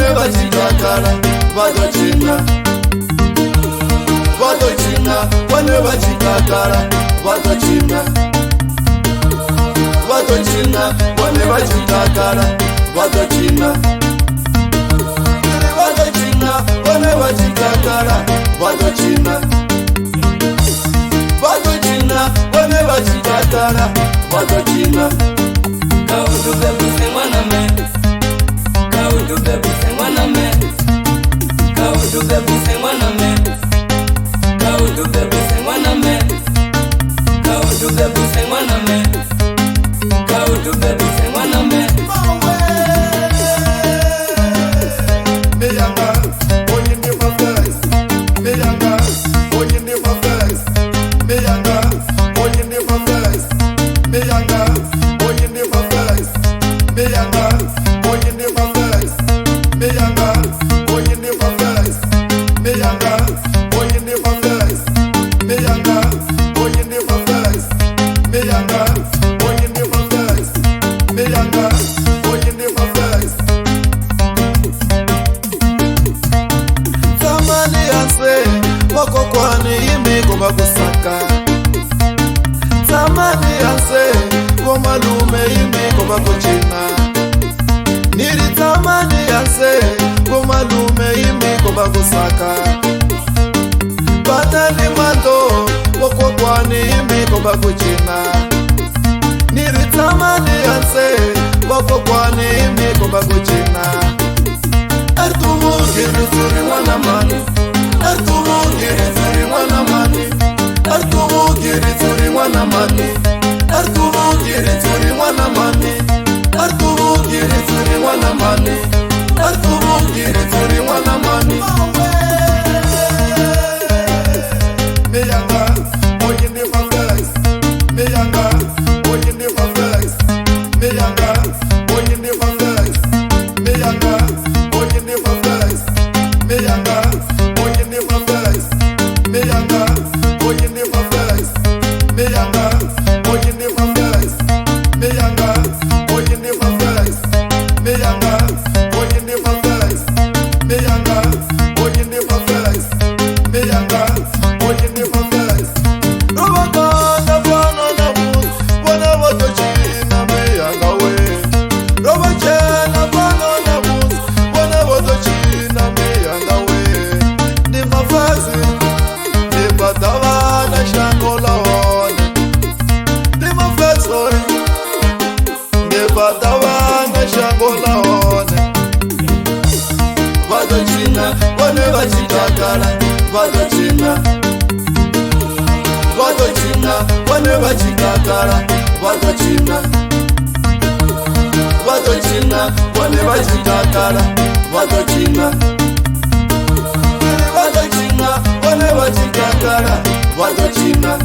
Wane vachitakara vatochina vatochina wane vachitakara vatochina vatochina wane vachitakara vatochina vatochina wane vachitakara vatochina vatochina wane vachitakara vatochina Kaudu bebu semwana me Kaudu bebu semwana me Kaudu bebu semwana me Kaudu bebu semwana me Kaudu bebu semwana me Kaudu bebu semwana me Meyanga, oye never flex. Meyanga, oye never flex. Meyanga, oye never flex. Meyanga, oye never flex. Meyanga, oye never flex. Meyanga, oye never flex. Meyanga, oye never flex. Meyanga, oye never flex. Meyanga, oye never flex. Meyanga, oye never flex. Tamani yanse wako kwani imi komba kusaka. Tamani yanse kwa malume imi komba kuchina. Niri tamani yanse kwa malume imi komba kusaka. Batali mando wako kwani imi komba kuchina. Niri tamani yanse wako kwani imi komba kuchina. Artumu giri zuri wana mani. Artumu giri zuri wana mani. Artumu giri zuri wana mani. Artumu giri zuri wana mani. Artumu giri zuri wana mani. Artumu giri zuri wana mani. Meyanga, oye never flex. Meyanga, oye never flex. Meyanga, oye never flex. Meyanga, oye never flex. Meyanga, oye never flex. Meyanga, oye never flex. Meyanga, oye never flex. Meyanga, oye never flex. Meyanga, oye never flex. Meyanga, oye never flex. Meyanga, oye never flex. Robakanda bwana na bus, bwana watochina meyanga we. Robachena bwana na bus, bwana watochina meyanga we. Ni mafazi, ni batavana shangola one. Ni mafazi, ni batavana shangola one. Vatochina, wane vachitakara, vatochina. Vatochina, wane vachitakara, vatochina. Vatochina, wane vachitakara, vatochina. Vatochina, wane vachitakara, vatochina.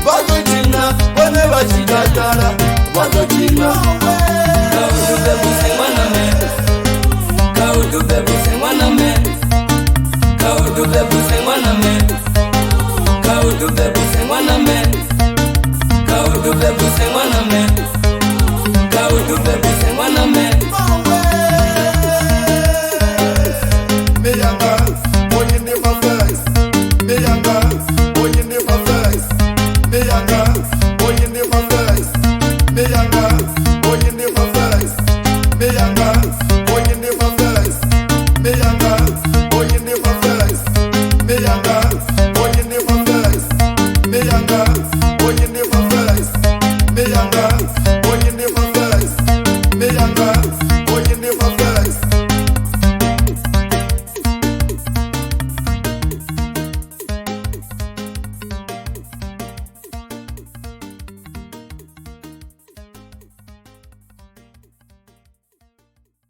Vatochina, wane vachitakara, vatochina. Kaudu bebu semwana me Kaudu bebu semwana me Kaudu bebu semwana me Kaudu bebu semwana me Kaudu bebu semwana me Kaudu bebu semwana me Meyanga, oye never flex. Meyanga, oye never flex. Meyanga, oye never flex. Meyanga, oye never flex. Meyanga,